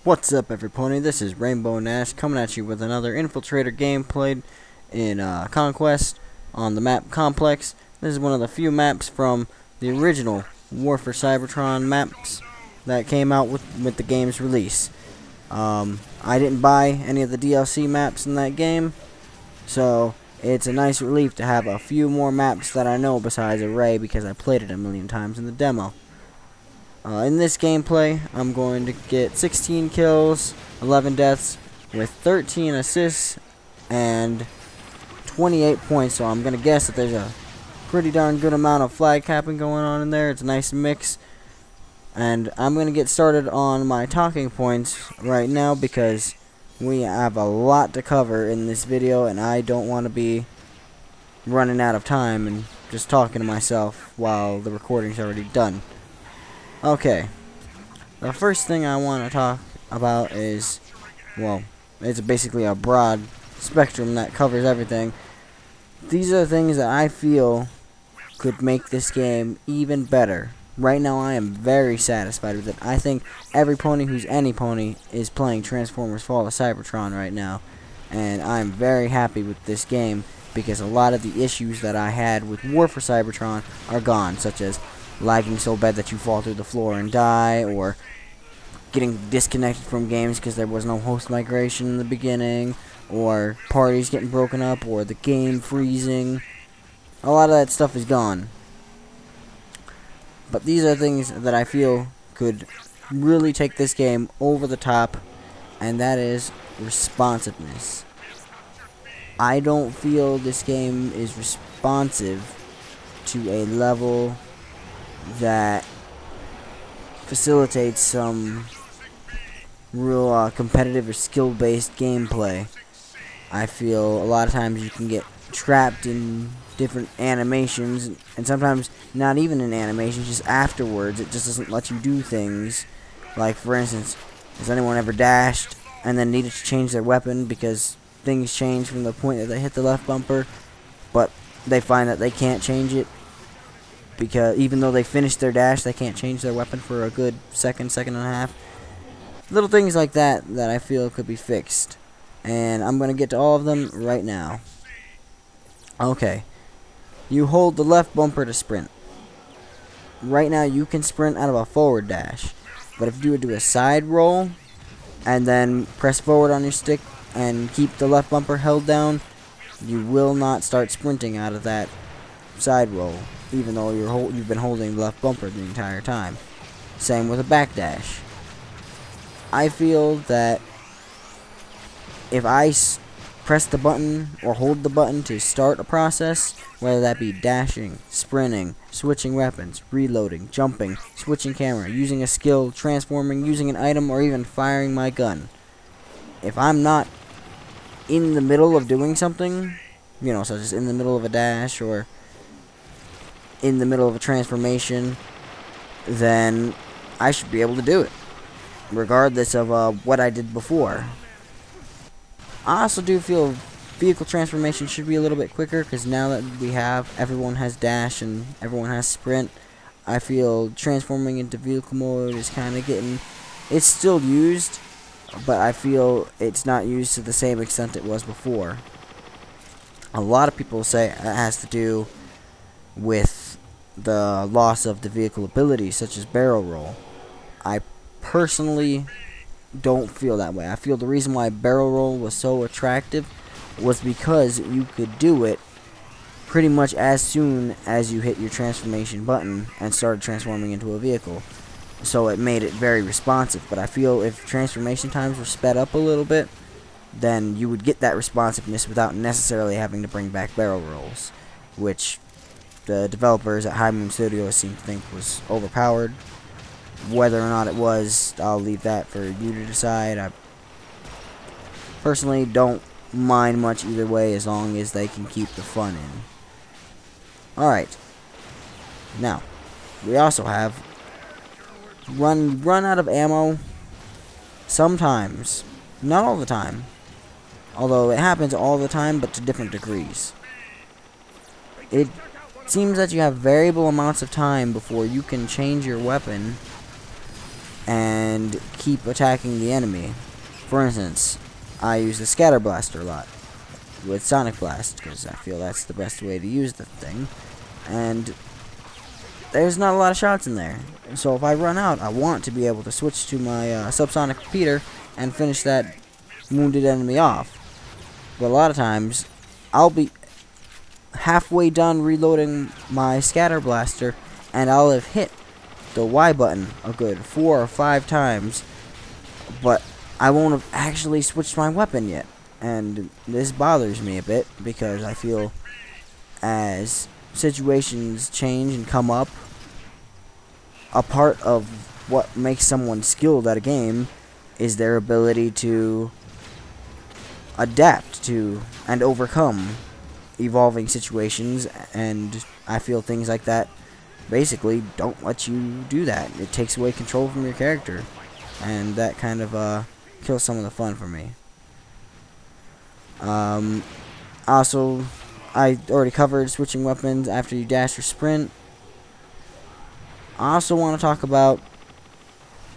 What's up, everypony? This is Rainbow Nash coming at you with another Infiltrator gameplay in Conquest on the map Complex. This is one of the few maps from the original War for Cybertron maps that came out with the game's release. I didn't buy any of the DLC maps in that game, so it's a nice relief to have a few more maps that I know besides Array because I played it a million times in the demo. In this gameplay, I'm going to get 16 kills, 11 deaths, with 13 assists, and 28 points, so I'm going to guess that there's a pretty darn good amount of flag capping going on in there. It's a nice mix. And I'm going to get started on my talking points right now because we have a lot to cover in this video, and I don't want to be running out of time and just talking to myself while the recording's already done. Okay, the first thing I want to talk about is, well, it's basically a broad spectrum that covers everything. These are the things that I feel could make this game even better. Right now I am very satisfied with it. I think every pony who's any pony is playing Transformers Fall of Cybertron right now, and I'm very happy with this game because a lot of the issues that I had with War for Cybertron are gone, such as lagging so bad that you fall through the floor and die, or getting disconnected from games because there was no host migration in the beginning, or parties getting broken up, or the game freezing. A lot of that stuff is gone. But these are things that I feel could really take this game over the top, and that is responsiveness. I don't feel this game is responsive to a level that facilitates some real competitive or skill-based gameplay. I feel a lot of times you can get trapped in different animations, and sometimes not even in animations, just afterwards it just doesn't let you do things. Like, for instance, has anyone ever dashed and then needed to change their weapon because things change from the point that they hit the left bumper, but they find that they can't change it because even though they finished their dash, they can't change their weapon for a good second and a half. Little things like that I feel could be fixed, and I'm going to get to all of them right now. Okay, you hold the left bumper to sprint. Right now you can sprint out of a forward dash, but if you would do a side roll and then press forward on your stick and keep the left bumper held down, you will not start sprinting out of that side roll, even though you've been holding the left bumper the entire time. Same with a backdash. I feel that if I press the button or hold the button to start a process, whether that be dashing, sprinting, switching weapons, reloading, jumping, switching camera, using a skill, transforming, using an item, or even firing my gun, if I'm not in the middle of doing something, you know, such as in the middle of a dash or in the middle of a transformation, then I should be able to do it, regardless of what I did before. I also do feel vehicle transformation should be a little bit quicker, because now that everyone has dash and everyone has sprint, I feel transforming into vehicle mode is kind of it's still used, but I feel it's not used to the same extent it was before. A lot of people say it has to do with the loss of the vehicle abilities, such as barrel roll. I personally don't feel that way. I feel the reason why barrel roll was so attractive was because you could do it pretty much as soon as you hit your transformation button and started transforming into a vehicle. So it made it very responsive. But I feel if transformation times were sped up a little bit, then you would get that responsiveness without necessarily having to bring back barrel rolls, which the developers at High Moon Studios seem to think was overpowered. Whether or not it was, I'll leave that for you to decide. I personally don't mind much either way, as long as they can keep the fun in. Alright. Now, we also have run out of ammo sometimes. Not all the time. Although it happens all the time, but to different degrees. It seems that you have variable amounts of time before you can change your weapon and keep attacking the enemy. For instance, I use the Scatter Blaster a lot with Sonic Blast because I feel that's the best way to use the thing, and there's not a lot of shots in there. So if I run out, I want to be able to switch to my Subsonic Repeater and finish that wounded enemy off. But a lot of times, I'll be halfway done reloading my Scatter Blaster, and I'll have hit the Y button a good 4 or 5 times, but I won't have actually switched my weapon yet. And this bothers me a bit, because I feel as situations change and come up, a part of what makes someone skilled at a game is their ability to adapt to and overcome evolving situations, and I feel things like that basically don't let you do that. It takes away control from your character, and that kind of kills some of the fun for me. Also, I already covered switching weapons after you dash or sprint. I also want to talk about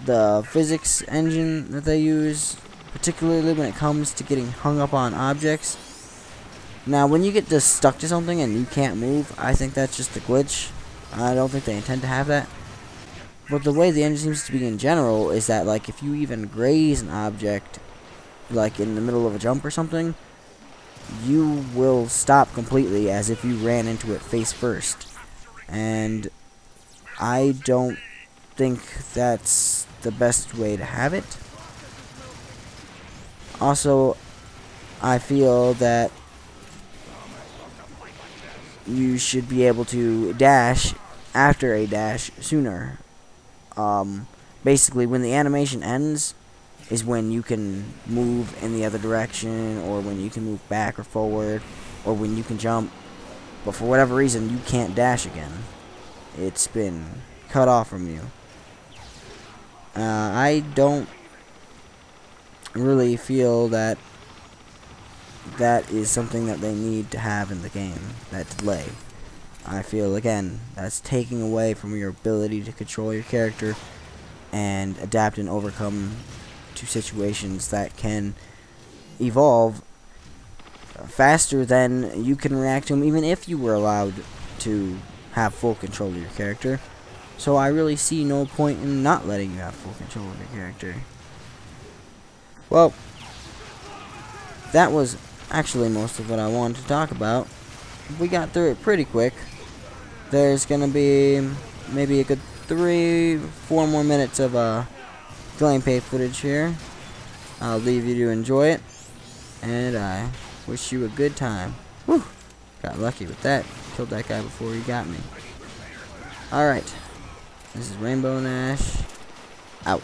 the physics engine that they use, particularly when it comes to getting hung up on objects. Now, when you get just stuck to something and you can't move, I think that's just a glitch. I don't think they intend to have that. But the way the engine seems to be in general is that, like, if you even graze an object, like in the middle of a jump or something, you will stop completely as if you ran into it face first. And I don't think that's the best way to have it. Also, I feel that you should be able to dash after a dash sooner. Basically, when the animation ends is when you can move in the other direction, or when you can move back or forward, or when you can jump. But for whatever reason, you can't dash again. It's been cut off from you. I don't really feel that that is something that they need to have in the game, that delay. I feel, again, that's taking away from your ability to control your character and adapt and overcome to situations that can evolve faster than you can react to them, even if you were allowed to have full control of your character. So I really see no point in not letting you have full control of your character. Well, that was actually most of what I wanted to talk about. We got through it pretty quick. There's gonna be maybe a good 3-4 more minutes of gameplay footage here. I'll leave you to enjoy it, and I wish you a good time. Whew, got lucky with that. Killed that guy before he got me. Alright, this is Rainbow Nash, out.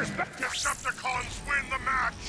Decepticons win the match!